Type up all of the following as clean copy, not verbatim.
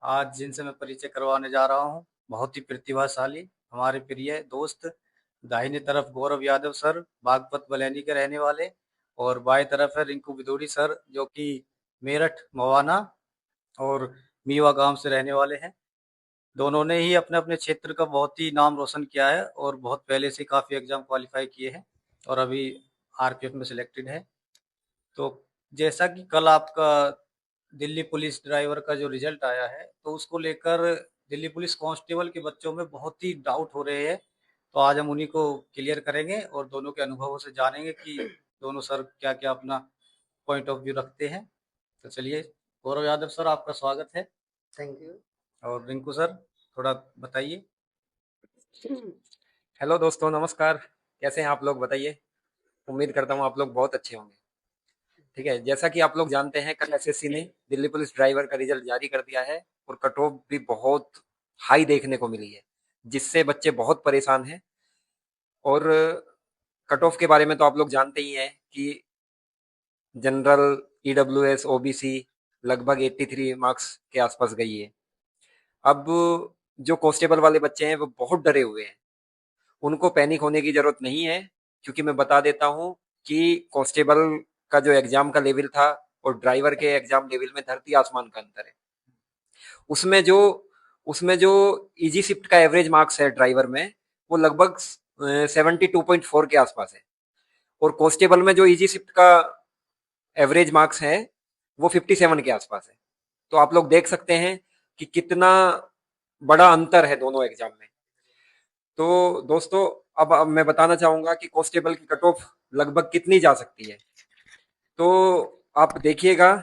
आज जिनसे मैं परिचय करवाने जा रहा हूँ, बहुत ही प्रतिभाशाली हमारे प्रिय दोस्त। दाहिने तरफ गौरव यादव सर, बागपत बलैनी के रहने वाले, और बाएं तरफ है रिंकू बिदोड़ी सर, जो कि मेरठ मवाना और मीवा गांव से रहने वाले हैं। दोनों ने ही अपने अपने क्षेत्र का बहुत ही नाम रोशन किया है और बहुत पहले से काफ़ी एग्जाम क्वालिफाई किए हैं और अभी आरपीएफ में सिलेक्टेड है। तो जैसा कि कल आपका दिल्ली पुलिस ड्राइवर का जो रिजल्ट आया है, तो उसको लेकर दिल्ली पुलिस कांस्टेबल के बच्चों में बहुत ही डाउट हो रहे हैं। तो आज हम उन्हीं को क्लियर करेंगे और दोनों के अनुभवों से जानेंगे कि दोनों सर क्या क्या अपना पॉइंट ऑफ व्यू रखते हैं। तो चलिए, गौरव यादव सर, आपका स्वागत है। Thank you. और रिंकू सर, थोड़ा बताइए। हेलो दोस्तों, नमस्कार। कैसे हैं आप लोग, बताइए। उम्मीद करता हूँ आप लोग बहुत अच्छे होंगे। ठीक है, जैसा कि आप लोग जानते हैं, कल एसएससी ने दिल्ली पुलिस ड्राइवर का रिजल्ट जारी कर दिया है और कट ऑफ भी बहुत हाई देखने को मिली है, जिससे बच्चे बहुत परेशान हैं। और कट ऑफ के बारे में तो आप लोग जानते ही हैं कि जनरल, ईडब्ल्यूएस, ओबीसी लगभग 83 मार्क्स के आसपास गई है। अब जो कांस्टेबल वाले बच्चे हैं वो बहुत डरे हुए हैं। उनको पैनिक होने की जरूरत नहीं है, क्योंकि मैं बता देता हूं कि कांस्टेबल का जो एग्जाम का लेवल था और ड्राइवर के एग्जाम लेवल में धरती आसमान का अंतर है। उसमें जो उसमें जो इजी शिफ्ट का एवरेज मार्क्स है ड्राइवर में, वो लगभग 72.4 के आसपास है। और कांस्टेबल में जो इजी शिफ्ट का एवरेज मार्क्स है वो 57 के आसपास है। तो आप लोग देख सकते हैं कि कितना बड़ा अंतर है दोनों एग्जाम में। तो दोस्तों, अब मैं बताना चाहूंगा कि कांस्टेबल की कट ऑफ लगभग कितनी जा सकती है। तो आप देखिएगा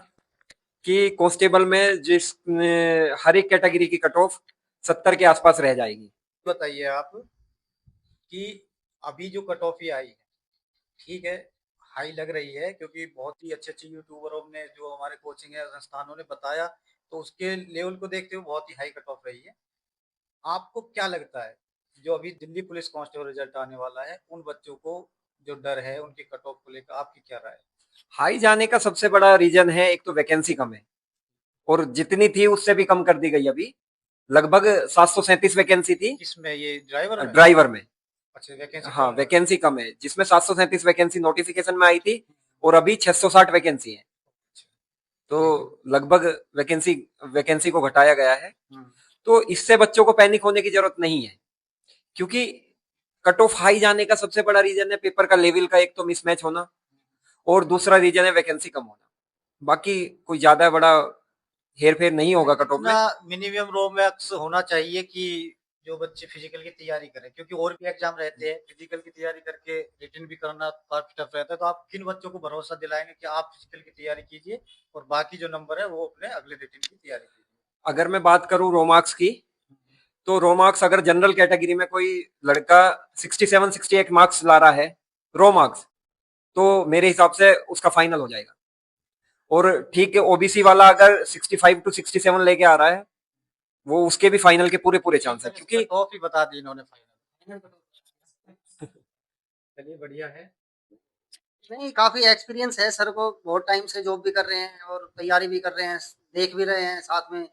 कि कांस्टेबल में हर एक कैटेगरी की कट ऑफ 70 के आसपास रह जाएगी। बताइए आप कि अभी जो कट ऑफ आई है, ठीक है, हाई लग रही है क्योंकि बहुत ही अच्छे अच्छे यूट्यूबरों ने, जो हमारे कोचिंग है संस्थानों ने बताया, तो उसके लेवल को देखते हुए बहुत ही हाई कट ऑफ रही है। आपको क्या लगता है, जो अभी दिल्ली पुलिस कांस्टेबल रिजल्ट आने वाला है, उन बच्चों को जो डर है उनकी कट ऑफ को लेकर आपकी क्या राय है? हाई जाने का सबसे बड़ा रीजन है, एक तो वैकेंसी कम है, और जितनी थी उससे भी कम कर दी गई। अभी लगभग 737 वैकेंसी थी किसमें, ये ड्राइवर में? ड्राइवर में। अच्छा, वैकेंसी हाँ, कम है। वैकेंसी कम है, जिसमें 737 वैकेंसी नोटिफिकेशन में आई थी और अभी 660 वैकेंसी है। तो लगभग वैकेंसी वैकेंसी को घटाया गया है। तो इससे बच्चों को पैनिक होने की जरूरत नहीं है, क्योंकि कट ऑफ हाई जाने का सबसे बड़ा रीजन है पेपर का लेवल का एक तो मिसमैच होना, और दूसरा रीजन है वैकेंसी कम होना। बाकी कोई ज्यादा बड़ा हेर फेर नहीं होगा कट ऑफ में। मिनिमम रो मैक्स होना चाहिए कि जो बच्चे फिजिकल की तैयारी करें, क्योंकि और भी एग्जाम रहते हैं, फिजिकल की तैयारी करके रिटन भी करना काफी टफ रहता है। तो आप किन बच्चों को भरोसा दिलाएंगे कि आप फिजिकल की तैयारी कीजिए और बाकी जो नंबर है वो अपने अगले रिटन की तैयारी कीजिए? अगर मैं बात करूं रो मार्क्स की, तो रो मार्क्स अगर जनरल कैटेगरी में कोई लड़का 67 68 मार्क्स ला रहा है रो मार्क्स, तो मेरे हिसाब से उसका फाइनल हो जाएगा। और ठीक है, ओबीसी वाला अगर 65 टू 67 लेके आ रहा है, वो उसके भी फाइनल के पूरे पूरे चांस है, क्योंकि टॉप ही बता दी इन्होंने, फाइनल। चलिए, बढ़िया है। नहीं, काफी एक्सपीरियंस है सर को, बहुत टाइम से जॉब भी कर रहे हैं और तैयारी भी कर रहे हैं, देख भी रहे हैं साथ में।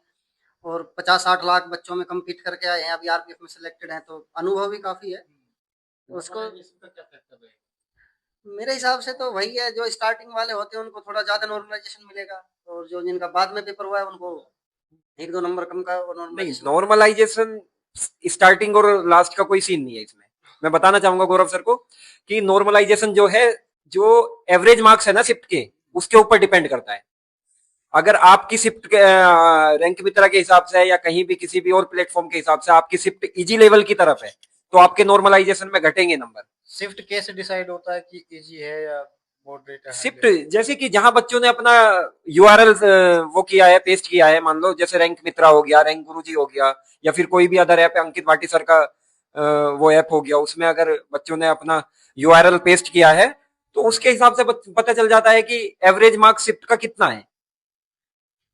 और 50-60 लाख बच्चों में कम्पीट करके आए हैं, अभी आरपीएफ में सिलेक्टेड हैं, तो अनुभव भी काफी है उसको। मेरे हिसाब से तो वही है, जो स्टार्टिंग वाले होते हैं उनको थोड़ा ज्यादा नॉर्मलाइजेशन मिलेगा, और जो जिनका बाद में पेपर हुआ है उनको 1-2 नंबर कम का नहीं, नॉर्मलाइजेशन। नॉर्मलाइजेशन स्टार्टिंग और लास्ट का कोई सीन नहीं है इसमें। मैं बताना चाहूंगा गौरव सर को कि नॉर्मलाइजेशन जो है, जो एवरेज मार्क्स है ना शिफ्ट के, उसके ऊपर डिपेंड करता है। अगर आपकी शिफ्ट रैंक मित्रा के हिसाब से या कहीं भी किसी भी और प्लेटफॉर्म के हिसाब से आपकी शिफ्ट इजी लेवल की तरफ है, तो आपके नॉर्मलाइजेशन में घटेंगे नंबर। शिफ्ट कैसे डिसाइड होता है कि इजी है या मॉडरेट है, हाई शिफ्ट लेवल? जैसे कि जहां बच्चों ने अपना यूआरएल वो किया है, पेस्ट किया है, मान लो जैसे रैंक मित्रा हो गया, रैंक गुरुजी हो गया, या फिर कोई भी अदर ऐप है, अंकित भाटी सर का वो ऐप हो गया, उसमें अगर बच्चों ने अपना यूआरएल पेस्ट किया है, तो उसके हिसाब से पता चल जाता है कि एवरेज मार्क्स शिफ्ट का कितना है।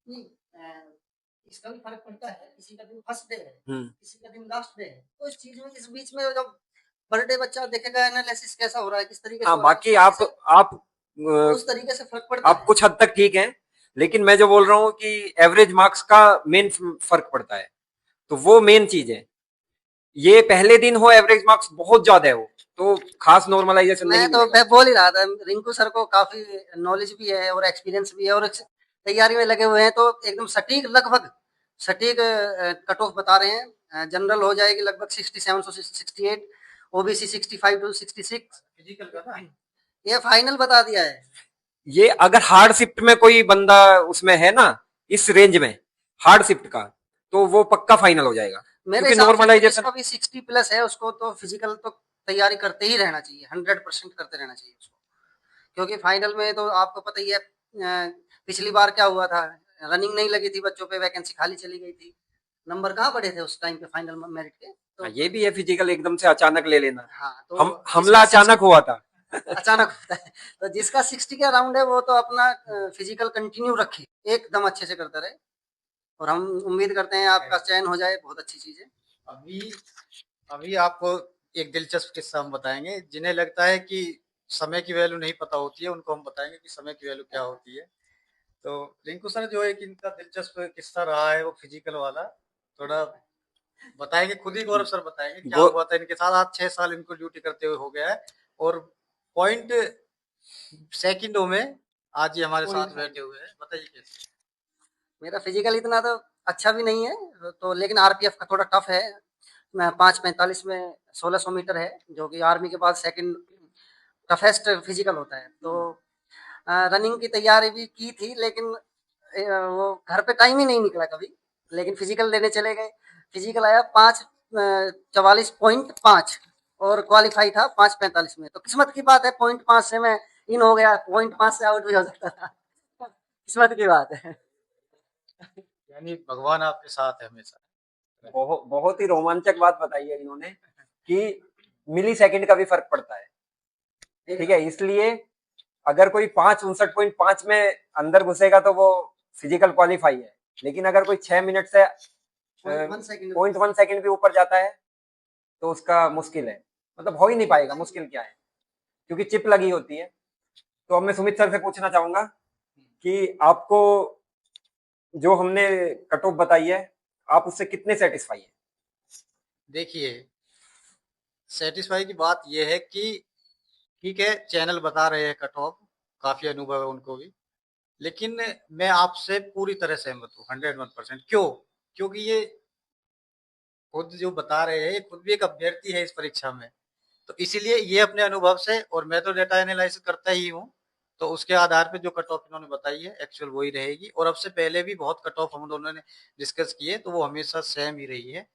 नहीं, इसका भी फर्क पड़ता है, किसी का दिन फर्स्ट डे है, किसी का दिन लास्ट डे है, तो इस चीज में, इस बीच में जब पर डे बच्चा देखेगा एनालिसिस कैसा हो रहा है, किस तरीके से हाँ, हो रहा है, बाकी उस तरीके आप से, आप तो उस तरीके से फर्क पड़ता आप है। कुछ हद तक ठीक है, लेकिन मैं जो बोल रहा हूँ कि एवरेज मार्क्स का मेन फर्क पड़ता है, तो वो मेन चीज है। ये पहले दिन हो एवरेज मार्क्स बहुत ज्यादा है, वो तो खास नॉर्मलाइजेशन नहीं मिलेगा। मैं बोल ही रहा था, रिंकू सर को काफी नॉलेज भी है और एक्सपीरियंस भी है और तैयारी में लगे हुए हैं, तो एकदम सटीक लगभग सटीक कट ऑफ बता रहे हैं। जनरल हो जाएगी लगभग 67 से 68, ओबीसी 65 टू 66, फिजिकल का ना ये फाइनल बता दिया है। ये अगर हार्ड शिफ्ट में कोई बंदा उसमें है ना, इस रेंज में हार्ड शिफ्ट का, तो वो पक्का फाइनल हो जाएगा, मेरे क्योंकि हिसाब से तो नॉर्मलाइजेशन। जिसका भी 60 प्लस है उसको तो फिजिकल तो तैयारी करते ही रहना चाहिए, 100% करते रहना चाहिए उसको, क्योंकि फाइनल में तो आपको पता ही है पिछली बार क्या हुआ था, रनिंग नहीं लगी थी बच्चों पे, वैकेंसी खाली चली गई थी, नंबर कहाँ पड़े थे उस टाइम पे फाइनल मेरिट के। तो ये भी है, फिजिकल एकदम से अचानक ले लेना, हाँ, तो हम जिसका हमला अचानक हुआ था। अचानक होता है, तो जिसका 60 के अराउंड है वो तो अपना फिजिकल कंटिन्यू रखे, एकदम अच्छे से करता रहे, और हम उम्मीद करते हैं आपका चयन हो जाए, बहुत अच्छी चीज है। अभी अभी आपको एक दिलचस्प किस्सा हम बताएंगे। जिन्हें लगता है कि समय की वैल्यू नहीं पता होती है, उनको हम बताएंगे कि समय की वैल्यू क्या होती है। तो रिंकू सर जो है कि इनका दिलचस्प किस्सा रहा है वो फिजिकल वाला, थोड़ा बताएंगे, खुद ही गौरव सर बताएंगे क्या गो हुआ था इनके साथ। आज 6 साल इनको ड्यूटी करते हुए हो गया है, और पॉइंट सेकंडों में आज ये हमारे साथ बैठे हुए हैं। बताइए कैसे। मेरा फिजिकल इतना तो अच्छा भी नहीं है, तो लेकिन आरपीएफ का थोड़ा टफ है। मैं 5:45 में 1600 मीटर है, जो कि आर्मी के बाद सेकंड टफेस्ट फिजिकल होता है। तो रनिंग की तैयारी भी की थी, लेकिन वो घर पे टाइम ही नहीं निकला कभी, लेकिन फिजिकल देने चले गए। फिजिकल आया 5:44.5 और क्वालिफाई था 5:45 में। तो किस्मत की बात है, 0.5 से मैं इन हो गया, 0.5 से आउट भी हो सकता था। किस्मत की बात है। यानी भगवान आपके साथ है हमेशा। बहुत बहुत ही रोमांचक बात बताई है इन्होंने कि मिली सेकंड का भी फर्क पड़ता है, ठीक है। इसलिए अगर कोई 5:59.5 में अंदर घुसेगा तो वो फिजिकल क्वालिफाई है, लेकिन अगर कोई 6 मिनट से 0.1 सेकंड भी ऊपर जाता है तो उसका मुश्किल है, मतलब हो ही नहीं पाएगा। मुश्किल क्या है, क्योंकि चिप लगी होती है। तो अब मैं सुमित सर से पूछना चाहूंगा कि आपको जो हमने कट ऑफ बताई है, आप उससे कितने सेटिस्फाई है? देखिए, सेटिस्फाई की बात यह है कि ठीक है, चैनल बता रहे हैं कट ऑफ, काफी अनुभव है उनको भी, लेकिन मैं आपसे पूरी तरह सहमत हूँ 101%। क्यों? क्योंकि ये खुद जो बता रहे हैं, ये खुद भी एक अभ्यर्थी है इस परीक्षा में, तो इसीलिए ये अपने अनुभव से, और मैं तो डेटा एनालिसिस करता ही हूँ, तो उसके आधार पे जो कट ऑफ इन्होंने बताई है एक्चुअल वही रहेगी। और अब से पहले भी बहुत कट ऑफ हम दोनों ने डिस्कस किए, तो वो हमेशा सेम ही रही है।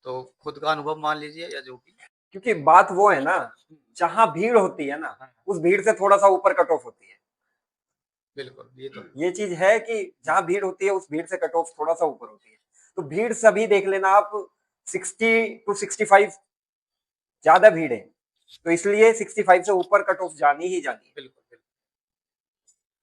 तो खुद का अनुभव मान लीजिए या जो भी। क्योंकि बात वो है ना, जहां भीड़ होती है ना, उस भीड़ से थोड़ा सा ऊपर कट ऑफ होती है। बिल्कुल, ये चीज है कि जहां भीड़ होती है उस भीड़ से कट ऑफ थोड़ा सा ऊपर होती है। तो भीड़ सभी देख लेना आप, 60 to 65 ज्यादा भीड़ है, तो इसलिए 65 से ऊपर कट ऑफ जानी ही जानी है। बिल्कुल बिल्कुल।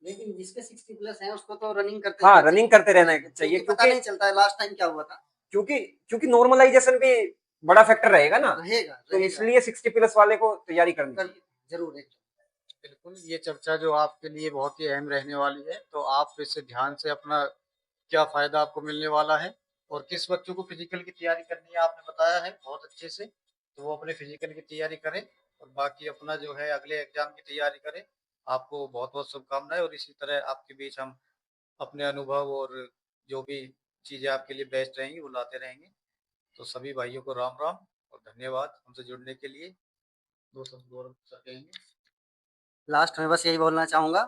लेकिन जिसके 60 प्लस है उसको तो रनिंग करते हाँ, रहना रनिंग चाहिए, करते रहना चाहिए, क्योंकि पता नहीं चलता है लास्ट टाइम क्या हुआ था। क्योंकि क्योंकि नॉर्मलाइजेशन भी बड़ा फैक्टर रहेगा ना, रहेगा तो रहेगा इसलिए 60 प्लस वाले को तैयारी करनी चाहिए। जरूर है। बिल्कुल, ये चर्चा जो आपके लिए बहुत ही अहम रहने वाली है, तो आप इसे ध्यान से अपना, क्या फ़ायदा आपको मिलने वाला है और किस बच्चों को फिजिकल की तैयारी करनी है आपने बताया है बहुत अच्छे से, तो वो अपने फिजिकल की तैयारी करें और बाकी अपना जो है अगले एग्जाम की तैयारी करें। आपको बहुत बहुत शुभकामनाएं, और इसी तरह आपके बीच हम अपने अनुभव और जो भी चीज़ें आपके लिए बेस्ट रहेंगी वो लाते रहेंगे। तो सभी भाइयों को राम राम और धन्यवाद हमसे जुड़ने के लिए। दो शब्द और कहेंगे? लास्ट में बस यही बोलना चाहूंगा,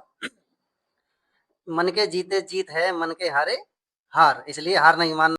मन के जीते जीत है, मन के हारे हार, इसलिए हार नहीं मानना।